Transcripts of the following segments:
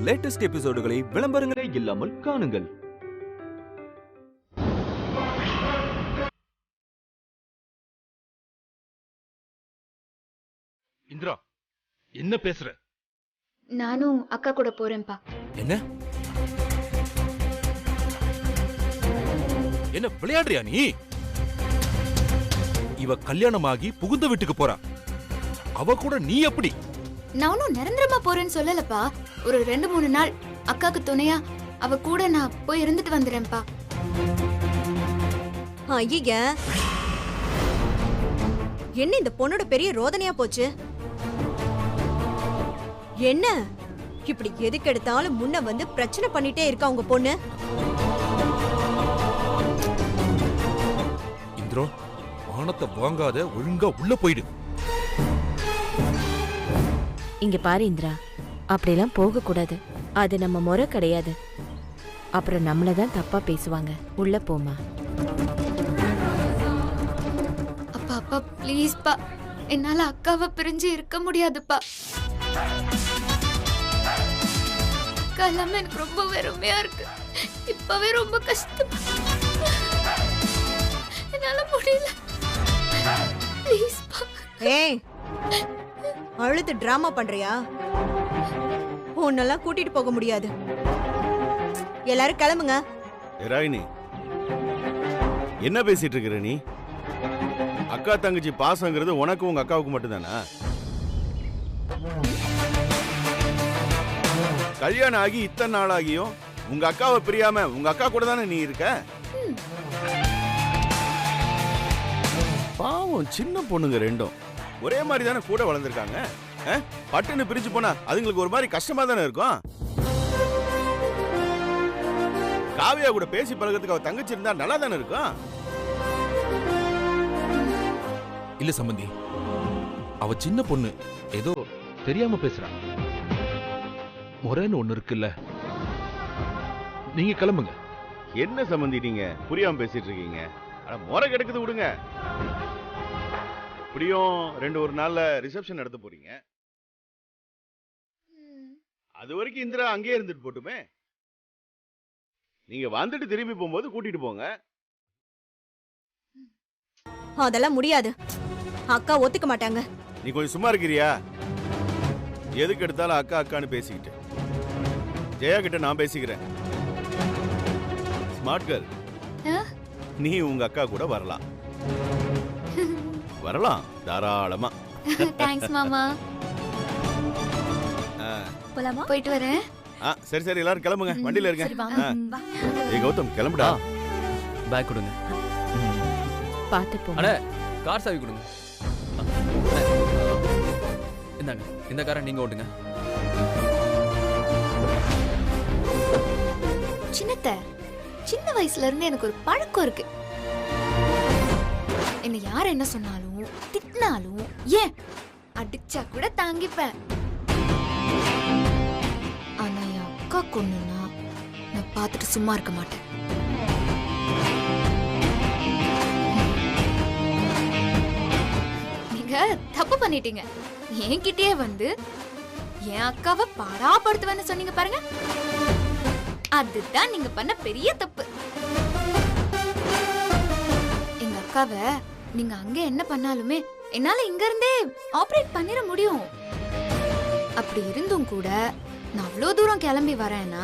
Latest எபிசோடுகளை விளம்பரங்களே இல்லாமல் காணுங்கள். இந்திரா, என்ன பேசுற? நானும் அக்கா கூட போறேன்பா. என்ன என்ன விளையாடுறியா நீ? இவ கல்யாணமாகி புகுந்த வீட்டுக்கு போறா. அவ கூட நீ எப்படி? நானும் நிரந்தரமா போறேன்னு சொல்லலப்பா. ஒரு 2-3 நாள் அக்காக்கு துணையா அவ கூட நான் போய் இருந்துட்டு வந்துடுறேன்ப்பா. ஐயா, என்ன இந்த பொண்ணோட பெரிய ரோதனையா போச்சு? என்ன இப்படி எதுக்கு எடுத்தாலும் முன்ன வந்து பிரச்சனை பண்ணிட்டே இருக்கா உங்க பொண்ணு? இந்திரோ, வானத்தை வாங்காத, ஒழுங்கா உள்ள போயிடு. இங்க பாரு இந்திரா, அப்படிலாம் போக கூடாது. அது நம்ம முறை கிடையாது. அப்புறம் நம்மளதான் தப்பா பேசுவாங்க. உள்ள போமா. அப்பா அப்பா ப்ளீஸ்ப்பா, என்னால அக்காவை பிரிஞ்சு இருக்க முடியாதுப்பா. அக்கா இல்லாம எனக்கு ரொம்ப வெறுமையா இருக்கு. இப்பவே ரொம்ப கஷ்டம். என்னால முடியல. ப்ளீஸ்ப்பா. ஏய், அழுது டிராமா பண்றியா? உன்னெல்லாம் கூட்டிட்டு போக முடியாது. எல்லாரும் கிளம்புங்க. ராயினி, என்ன பேசிட்டு இருக்கிற நீ? அக்கா தங்கச்சி பாசங்கிறது உனக்கு உங்க அக்காவுக்கு மட்டும்தானா? கல்யாணம் ஆகி இத்தனை நாள் ஆகியும் உங்க அக்காவை பிரியாம உங்க அக்கா கூட தானே நீ இருக்க. பாவம், சின்ன பொண்ணுங்க ரெண்டும் ஒரே மாதிரி தானே கூட வளர்ந்துருக்காங்க. பட்டுன்னு பிரிஞ்சு போனா அதுங்களுக்கு ஒரு மாதிரி கஷ்டமா தானே இருக்கும். காவியா கூட பேசி பழகிறதுக்கு அவ தங்கச்சி இருந்தா நல்லா தானே இருக்கும். இல்ல சம்பந்தி, அவ சின்ன பொண்ணு, ஏதோ தெரியாம பேசுறா. முறைன்னு ஒண்ணு இருக்குல்ல. நீங்க கிளம்புங்க. என்ன சம்பந்தி நீங்க புரியாம பேசிட்டு இருக்கீங்க? முறை கிடைக்குது விடுங்க. இப்படியும் 2-1 நாள்ல ரிசப்ஷன் நடத்த போறீங்க. அது வரைக்கும் இந்திரா அங்கேயே இருந்துட்டு போட்டுமே. நீங்க வந்துட்டு திரும்பி போகும்போது கூட்டிட்டு போங்க. அதெல்லாம் முடியாது. அக்கா ஒத்துக்க மாட்டாங்க. நீ கொஞ்சம் சும்மா இருக்கிறியா? எதுக்கு எடுத்தாலும் அக்கா அக்கான்னு பேசிக்கிட்டு. ஜெயா கிட்ட நான் பேசிக்கிறேன். ஸ்மார்ட் கேர்ள், நீ உங்க அக்கா கூட வரலாம். வரலாம் தாராளமா. தேங்க்ஸ் மாமா. போலாமா? போயிட்டு வரேன். சரி சரி, எல்லாரும் கிளம்புங்க, வண்டியில இருங்க. ஏய் கௌதம், கிளம்புடா. பேக் கொடுங்க. பாத்து போ. அட, கார் சாவி கொடுங்க. இந்தாங்க, இந்த காரை நீங்க ஓட்டுங்க. சின்னத்த, சின்ன வயசுல இருந்து எனக்கு ஒரு பழக்கம் இருக்கு. என்ன யார் என்ன சொன்னாலும் திட்டினாலும் ஏன் அடிச்சா கூட தாங்கிப்பேன். ஆனா என் அக்கா கொன்னுனா நான் பார்த்துட்டு சும்மா இருக்க மாட்டேன். நீங்க தப்பு பண்ணிட்டீங்க. என்கிட்டயே வந்து என் அக்காவை பாடாப்படுத்துவேன்னு சொன்னீங்க பாருங்க. அதுதான் நீங்க பண்ண பெரிய தப்பு. எங்க அக்காவை நீங்க அங்க என்ன பண்ணாலுமே என்னால இங்க இருந்தே ஆபரேட் பண்ணிட முடியும். அப்படி இருந்தும் கூட நான் அவ்வளவு தூரம் கிளம்பி வரேன்னா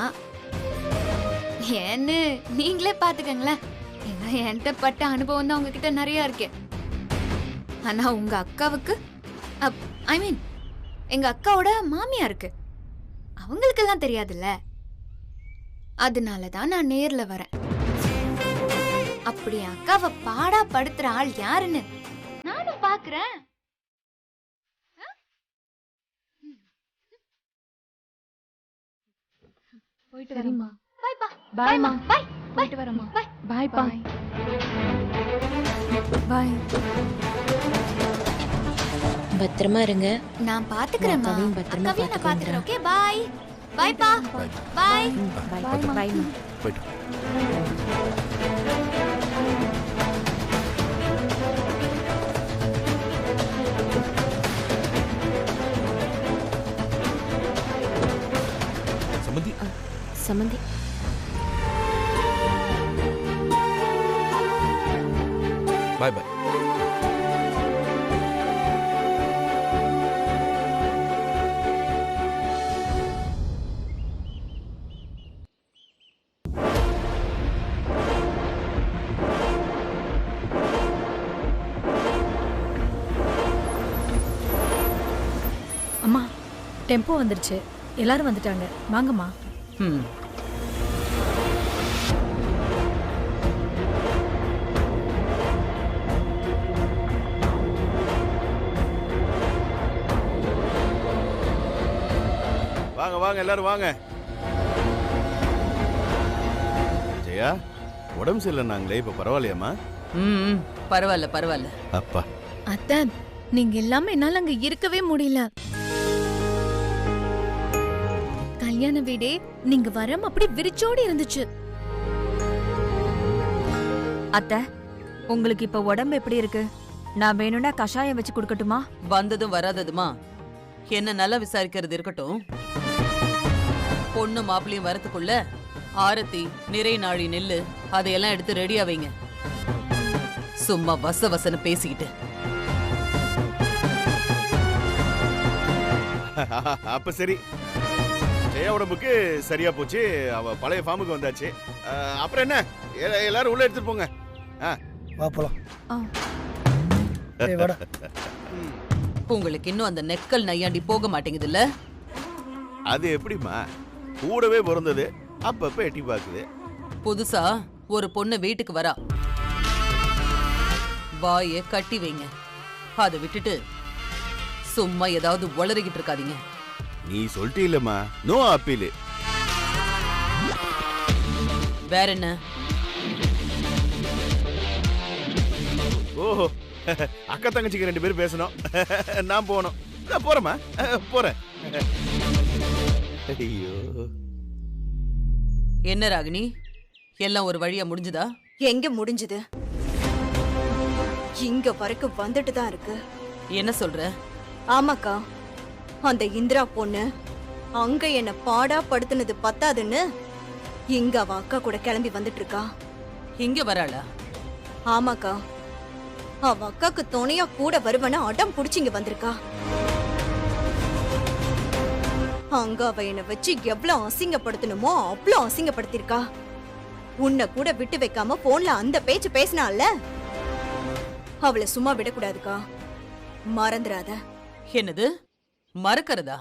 ஏன்னு நீங்களே பாத்துக்கங்களேன். ஏன்னா என்கிட்ட பட்ட அனுபவம் தான் உங்ககிட்ட நிறைய இருக்கு. ஆனா உங்க அக்காவுக்கு ஐ மீன் எங்க அக்காவோட மாமியா இருக்கு, அவங்களுக்கெல்லாம் தெரியாதுல்ல. அதனாலதான் நான் நேர்ல வரேன். அப்படி அக்காவை பாடா படுத்துற ஆள் யாருன்னு நானும் பாக்குறேன். போயிட்டு வரேம்மா. பை பா. பைமா. பை. போயிட்டு வரேம்மா. பை. பை பா. பை. பத்திரமா இருங்க. நான் பாத்துக்கிறேன்மா. அக்காவையும் நான் பாத்துக்கிறேன். Okay bye. பை பா. பை. Bye bye. போயிட்டு. சம்மந்தி சம்மந்தி பாய் பாய். அம்மா டெம்போ வந்துருச்சு, எல்லாரும் வந்துட்டாங்க, வாங்கம்மா. ம். வாங்க வாங்க எல்லாரும் வாங்க. ஜெயா, உடம்பு சரியில்லைன்னாங்களே, இப்ப பரவாயில்லையாம்மா? ம், பரவாயில்ல பரவாயில்ல. அப்பா, அத்தை, நீங்க இல்லாம என்னால அங்க இருக்கவே முடியல. கல்யாண வீடே நீங்க வரம் அப்படி விரிச்சோடி இருந்துச்சு. அத்தை, உங்களுக்கு இப்ப உடம்பு எப்படி இருக்கு? நான் வேணும்னா கஷாயம் வச்சு கொடுக்கட்டுமா? வந்ததும் வராததுமா என்ன நல்லா விசாரிக்கிறது இருக்கட்டும். பொண்ணு மாப்பிளையும் வரத்துக்குள்ள ஆரத்தி, நிறை நாழி நெல்லு அதையெல்லாம் எடுத்து ரெடியா வைங்க. சும்மா வச வசன பேசிக்கிட்டு. அப்ப சரி. ஜெயா உடம்புக்கு சரியா போச்சு, அவ பழைய ஃபார்முக்கு வந்தாச்சு. அப்புறம் என்ன, எல்லாரும் உள்ள எடுத்துட்டு போங்க. வா போலாம். உங்களுக்கு இன்னும் அந்த நெக்கல் நையாண்டி போக மாட்டேங்குதுல்ல? அது எப்படிமா, கூடவே பிறந்தது, அப்பப்ப எட்டி பாக்குது. புதுசா ஒரு பொண்ணு வீட்டுக்கு வரா, வாய கட்டி வைங்க. அதை விட்டுட்டு சும்மா ஏதாவது உளறிக்கிட்டு இருக்காதீங்க. நீ சொல்லிட்டு இல்லம்மா, நோ அப்பீல். வேற என்ன? ஓஹோ, அக்கா தங்கச்சிக்கு 2 பேரும் பேசணும். நான் போகணும். நான் போறேம்மா, போறேன். ஐயோ, என்ன ராகினி, எல்லாம் ஒரு வழியா முடிஞ்சுதா? எங்க முடிஞ்சது? இங்க வரைக்கும் வந்துட்டு தான் இருக்கு. என்ன சொல்ற? ஆமாக்கா, அந்த இந்திரா பொண்ணு அங்க என்ன பாடா படுத்துனது பத்தாதுன்னு இங்க அவ அக்கா கூட கிளம்பி வந்துட்டு இருக்கா. இங்க வராளா? ஆமாக்கா, அவ அக்காக்கு துணையா கூட வருவன அடம் புடிச்சிங்க வந்திருக்கா. அங்க அவ என்ன வச்சு எவ்வளவு அசிங்கப்படுத்தணுமோ அவ்வளோ அசிங்கப்படுத்திருக்கா. உன்னை கூட விட்டு வைக்காம போன்ல அந்த பேச்சு பேசினால, அவளை சும்மா விடக்கூடாதுக்கா, மறந்துடாத. என்னது மறக்கிறதா?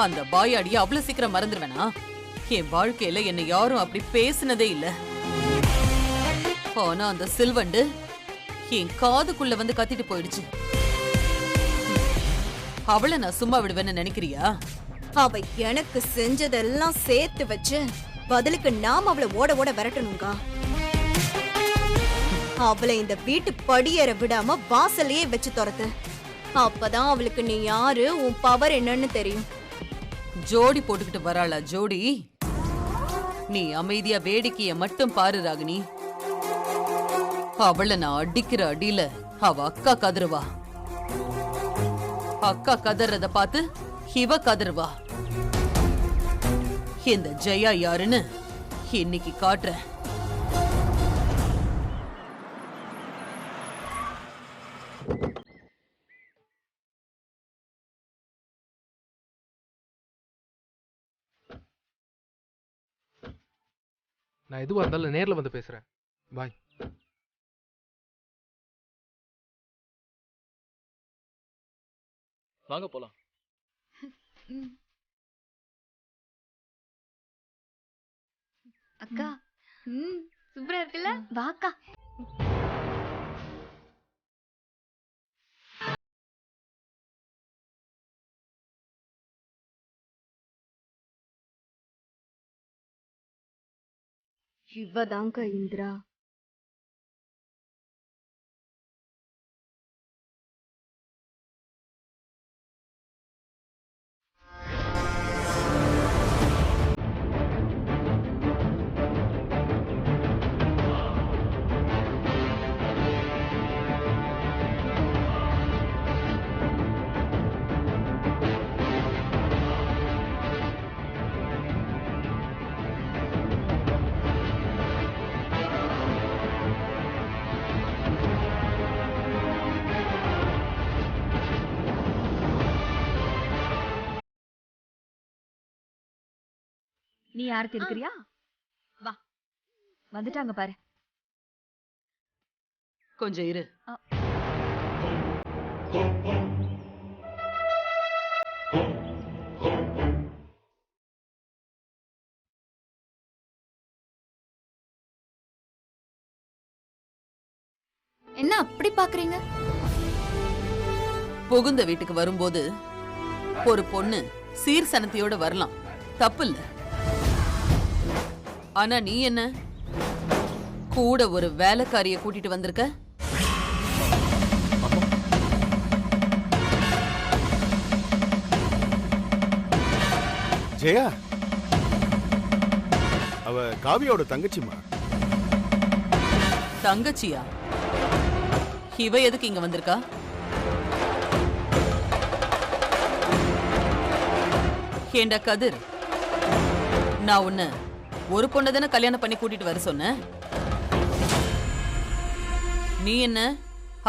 அந்த பாயாடிய அவ்வளவு சீக்கிரம் மறந்துடுவேனா? என் வாழ்க்கையில என்னை யாரும் அப்படி பேசினதே இல்ல. ஆனா அந்த சில்வண்டு என் காதுக்குள்ள வந்து கத்திட்டு போயிடுச்சு. அவளை நான் சும்மா விடுவேன்னு நினைக்கிறியா? அவ எனக்கு செஞ்சதெல்லாம் சேர்த்து வச்சு பதிலுக்கு நாம அவளை ஓட ஓட விரட்டணுங்க. அவளை இந்த வீட்டு படியேற விடாம வாசலையே வச்சு துரத்து. அப்பதான் அவளுக்கு நீ யாரு, உன் பவர் என்னன்னு தெரியும். ஜோடி போட்டுக்கிட்டு வராளா ஜோடி? நீ அமைதியா வேடிக்கைய மட்டும் பாரு ராகினி. அவளை நான் அடிக்கிற அடியில அவ அக்கா கதறுவா. அக்கா கதறத பார்த்து இவ கதறுவா. இந்த ஜெயா யாருன்னு இன்னைக்கு காட்டுறேன். நான் எதுவா இருந்தாலும் நேர்ல வந்து பேசுறேன். பாய். வாங்க போலாம். அக்கா, சூப்பரா இருக்குல்ல? வாக்கா. இவதாங்க இந்திரா. நீ ஆரத்தி எடுக்கிறியா? வா, வந்துட்டாங்க பாரு. கொஞ்சம் இரு. என்ன அப்படி பாக்குறீங்க? புகுந்த வீட்டுக்கு வரும்போது ஒரு பொண்ணு சீர்சனத்தையோட வரலாம், தப்பு இல்ல. ஆனா நீ என்ன கூட ஒரு வேலைக்காரிய கூட்டிட்டு வந்திருக்க? ஜெயா, அவ காவியோட தங்கச்சிமா. தங்கச்சியா? இவ எதுக்கு இங்க வந்திருக்கா? ஏண்டா கதிர், நான் உன்ன ஒரு பொண்ணை தானே கல்யாணம் பண்ணி கூட்டிட்டு வர சொன்ன. நீ என்ன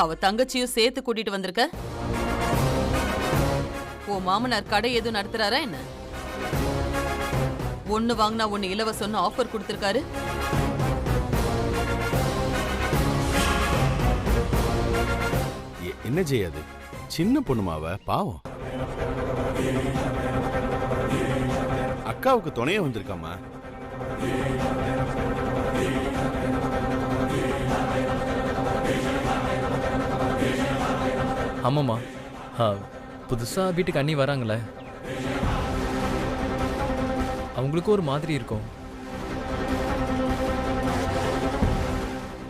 அவ தங்கச்சியும் சேர்த்து கூட்டிட்டு வந்திருக்க? உன் மாமனார் கடை எதுவும் நடத்துறாரா என்ன? ஒண்ணு வாங்கினா ஒண்ணு இலவசம்னு ஆஃபர் கொடுத்திருக்காரு. என்ன செய்யாது, சின்ன பொண்ணுமாவ, பாவம். அக்காவுக்கு துணைய வந்திருக்காமா. ஆமாம்மா, புதுசா வீட்டுக்கு அண்ணி வராங்களே, அவங்களுக்கு ஒரு மாதிரி இருக்கும்.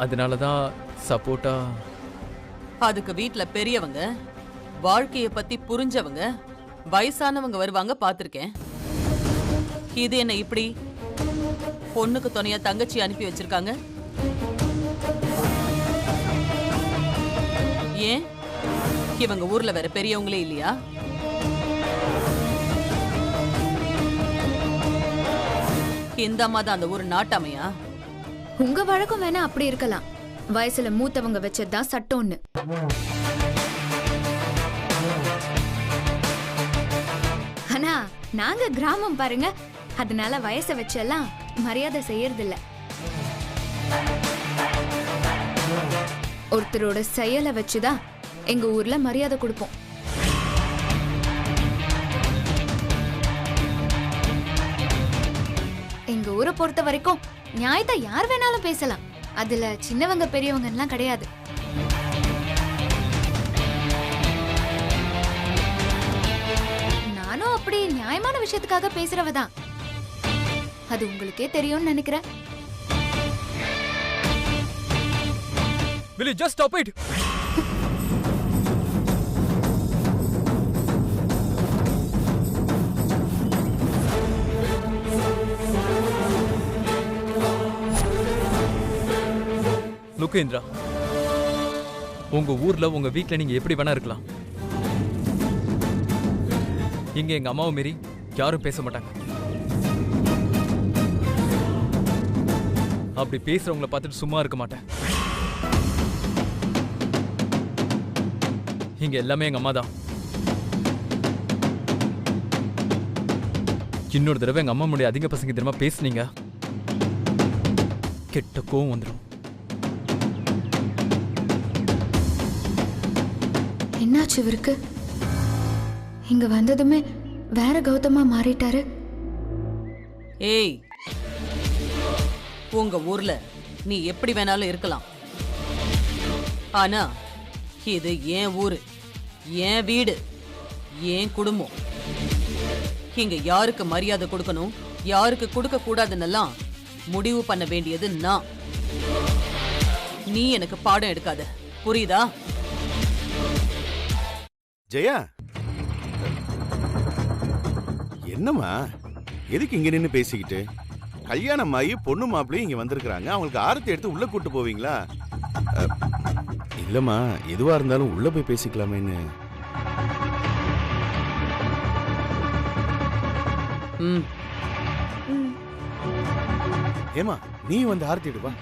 அதனாலதான் சப்போர்ட்டா. அதுக்கு வீட்ல பெரியவங்க, வாழ்க்கைய பத்தி புரிஞ்சவங்க, வயசானவங்க வருவாங்க, பாத்திருக்கேன். இது என்ன இப்படி பொண்ணுக்கு துணையா தங்கச்சி அனுப்பி வச்சிருக்காங்க? ஏன் இவங்க ஊர்ல வேற பெரியவங்களே இல்லையா? இந்த அம்மா தான் அந்த ஊர் நாட்டாமையா? உங்க வழக்கம் வேணா அப்படி இருக்கலாம், வயசுல மூத்தவங்க வச்சதுதான் சட்டம்னு. ஆனா நாங்க கிராமம் பாருங்க, அதனால வயசை வச்செல்லாம் மரியாதை செய்யறதில்ல. ஒருத்தரோட செயலை வச்சுதான் எங்க ஊர்ல மரியாதை கொடுப்போம். எங்க ஊரை பொறுத்த வரைக்கும் நியாயத்தை யார் வேணாலும் பேசலாம், அதுல சின்னவங்க பெரியவங்க எல்லாம் கிடையாது. நானும் அப்படி நியாயமான விஷயத்துக்காக பேசுறவதான், அது உங்களுக்கே தெரியும்னு நினைக்கிறேன். Will you just stop it? லுகேந்திரா, உங்க ஊர்ல உங்க வீட்ல நீங்க எப்படி வேணா இருக்கலாம். இங்க எங்க அம்மாவை மீறி யாரும் பேச மாட்டாங்க. அப்படி பேசுறவங்களை பார்த்துட்டு சும்மா இருக்க மாட்டேன். இங்க எல்லாமே எங்க அம்மா தான். இன்னொரு தடவை எங்க அம்மா முன்னாடி அதிக பசங்க தெரியுமா பேசுனீங்க, கெட்ட கோவம் வந்துடும். என்னாச்சு இவருக்கு? இங்க வந்ததுமே வேற கௌதமா மாறிட்டாரு. ஏய், உங்க ஊர்ல நீ எப்படி வேணாலும் இருக்கலாம், ஆனா இது என் ஊரு, என் வீடு, என் குடும்பம். இங்க யாருக்கு மரியாதை கொடுக்கணும், யாருக்கு கொடுக்க கூடாதுன்னெல்லாம் முடிவு பண்ண வேண்டியது நான். நீ எனக்கு பாடம் எடுக்காத, புரியுதா? ஜெயா, என்னம்மா, எதுக்கு இங்க நின்னு பேசிக்கிட்டு? கல்யாணம் ஆகி பொண்ணு மாப்பிள்ளையும் இங்க வந்திருக்கிறாங்க, அவங்களுக்கு ஆரத்தி எடுத்து உள்ள கூட்டு போவீங்களா? இல்லம்மா, எதுவா இருந்தாலும் உள்ள போய் பேசிக்கலாமேன்னு. ஏமா, நீ வந்து ஆரத்தி எடுப்பா.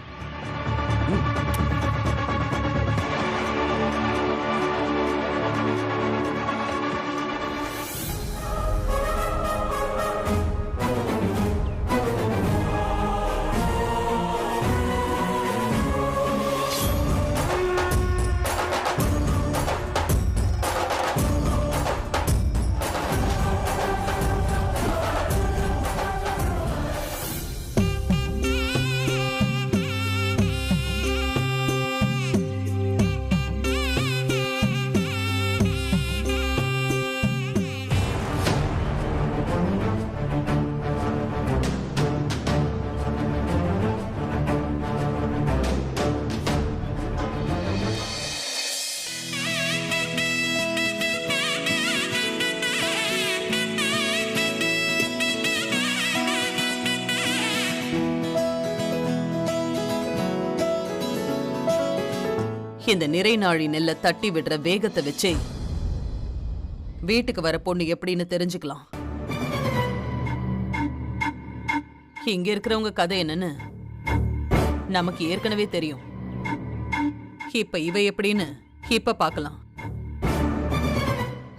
இந்த நிறை நாழி நெல்ல தட்டி விடுற வேகத்தை வச்சே வீட்டுக்கு வர பொண்ணு எப்படின்னு தெரிஞ்சுக்கலாம். இங்க இருக்கிறவங்க கதை என்னன்னு நமக்கு ஏற்கனவே தெரியும். இப்ப இவ எப்படின்னு இப்ப பார்க்கலாம்.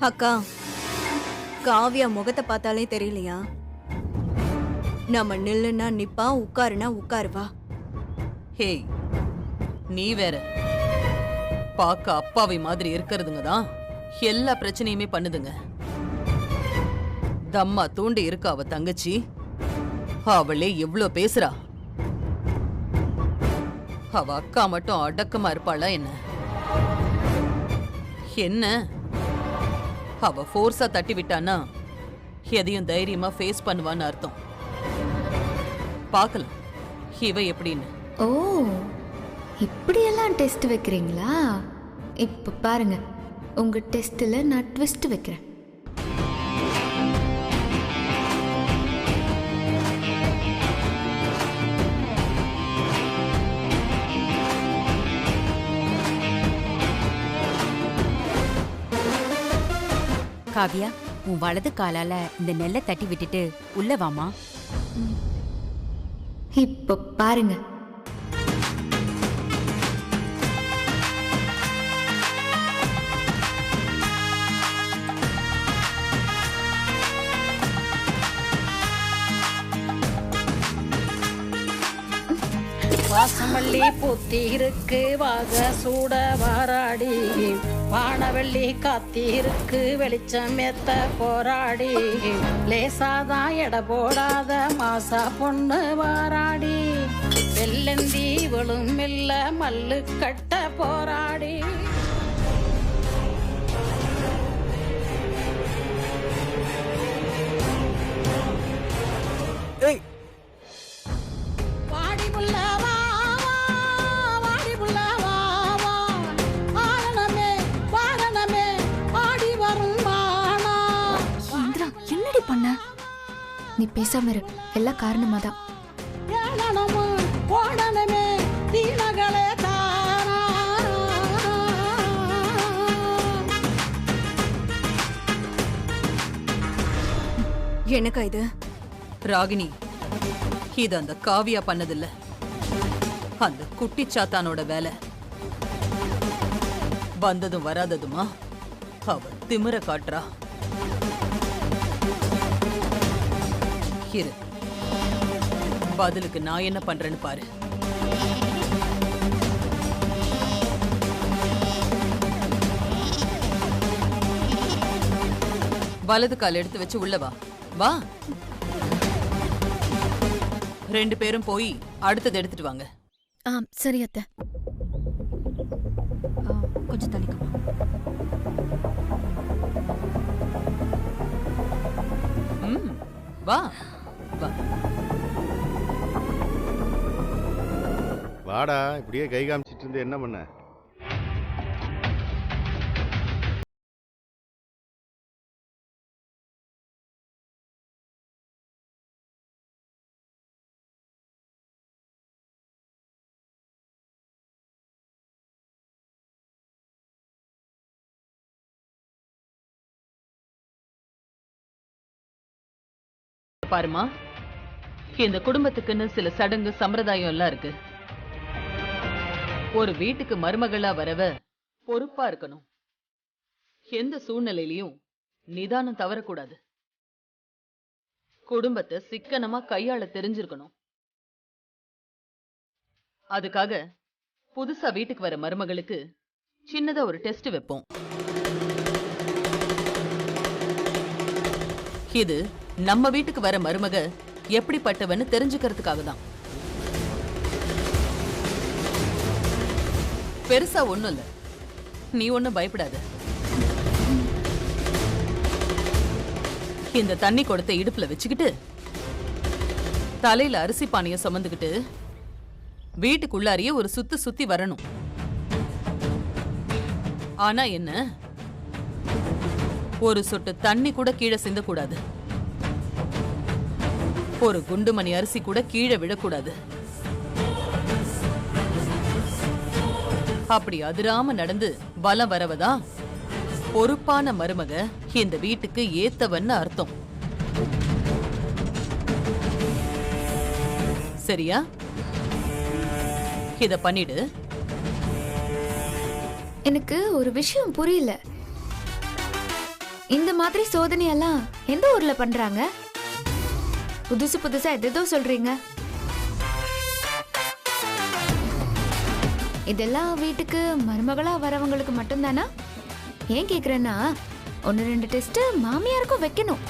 அக்கா, காவியா முகத்தை பார்த்தாலே தெரியலையா? நம்ம நில்லுன்னா நிப்பா, உட்காருனா உட்காருவா. ஹேய், நீ வேற பார்க்க அப்பாவை மாதிரி இருக்கிறதுங்க தான் எல்லா பிரச்சனையுமே பண்ணுதுங்க. தம்மா தூண்டி இருக்க அவ தங்கச்சி, அவளே எவ்ளோ பேசுறா. அவ அக்கா மட்டும் அடக்கமா இருப்பாளா என்ன? என்ன அவ ஃபோர்ஸா தட்டி விட்டான்னா எதையும் தைரியமா ஃபேஸ் பண்ணுவான்னு அர்த்தம். பார்க்கலாம் இவ எப்படின்னு. ஓ, இப்படியெல்லாம் டெஸ்ட் வைக்கிறீங்களா? இப்ப பாருங்க, உங்க டெஸ்ட்ல நான் ட்விஸ்ட் வைக்கிறேன். காவியா, உன் வலது காலால இந்த நெல்லை தட்டி விட்டுட்டு உள்ள வாமா. இப்ப பாருங்க. வாசமல்லி பூத்தி இருக்கு, வாக சூட வாராடி, வானவெள்ளி காத்தி இருக்கு, வெளிச்சம் ஏத்த போராடி, லேசாதான் எடை போடாத மாசா பொண்ணு வாராடி, வெள்ளந்தி விழும் இல்ல மல்லு கட்ட போராடி. வாடி புள்ள வா, வாடி புள்ள வா, வாரணமே வாரணமே ஆடி வரும் வானா. இந்திரா, என்னடி பண்ண? நீ பேசாம இரு, எல்லா காரணமா தான். ஏனனமோ ஓடனமே தீனகளே தானா. எனக்கா இது? ராகினி, இது அந்த காவியா பண்ணதில்ல, அந்த குட்டி சாத்தானோட வேலை. வந்ததும் வராததுமா அவ திமிர காட்டுறா. இரு, பதிலுக்கு நான் என்ன பண்றேன்னு பாரு. வலது கால் எடுத்து வச்சு உள்ள வா. வா, ரெண்டு பேரும் போய் அடுத்தது எடுத்துட்டு வாங்க. சரி அத்தை. கொஞ்சம் தள்ளிக்குமா. வா வா. வாடா, இப்படியே கை காமிச்சிட்டு இருந்து என்ன பண்ண? பாருமா, இந்த குடும்பத்துக்குன்னு சில சடங்கு சம்பிரதாயம் எல்லாம் இருக்கு. ஒரு வீட்டுக்கு மருமகளா வரவ பொறுப்பா இருக்கணும். எந்த சூழ்நிலையிலையும் நிதானம் தவறக்கூடாது. குடும்பத்தை சிக்கனமா கையாள தெரிஞ்சிருக்கணும். அதுக்காக புதுசா வீட்டுக்கு வர மருமகளுக்கு சின்னதா ஒரு டெஸ்ட் வைப்போம். இது நம்ம வீட்டுக்கு வர மருமக எப்படிப்பட்டவன்னு தெரிஞ்சுக்கிறதுக்காக தான். பெருசா ஒண்ணும் இல்ல, நீ ஒண்ணும் பயப்படாத. இந்த தண்ணி குடத்தை இடுப்புல வச்சுக்கிட்டு தலையில அரிசி பானைய சுமந்துக்கிட்டு வீட்டுக்குள்ளாரியே ஒரு சுத்தி சுத்தி வரணும். ஆனா என்ன, ஒரு சொட்டு தண்ணி கூட கீழே சிந்தக்கூடாது. ஒரு குண்டுமணி அரிசி கூட கீழே விழக்கூடாது. அப்படி அதிராம நடந்து பலம் வரவதான் பொறுப்பான மருமக இந்த வீட்டுக்கு ஏத்தவன்னு அர்த்தம். சரியா? இத பண்ணிடு. எனக்கு ஒரு விஷயம் புரியல. இந்த மாதிரி சோதனையெல்லாம் எந்த ஊர்ல பண்றாங்க? புதுசு புதுசா எதோ சொல்றீங்க. இதெல்லாம் வீட்டுக்கு மருமகளா வரவங்களுக்கு மட்டும்தானா? ஏன் கேக்குறேன்னா 1-2 டெஸ்ட் மாமியாருக்கும் வைக்கணும்.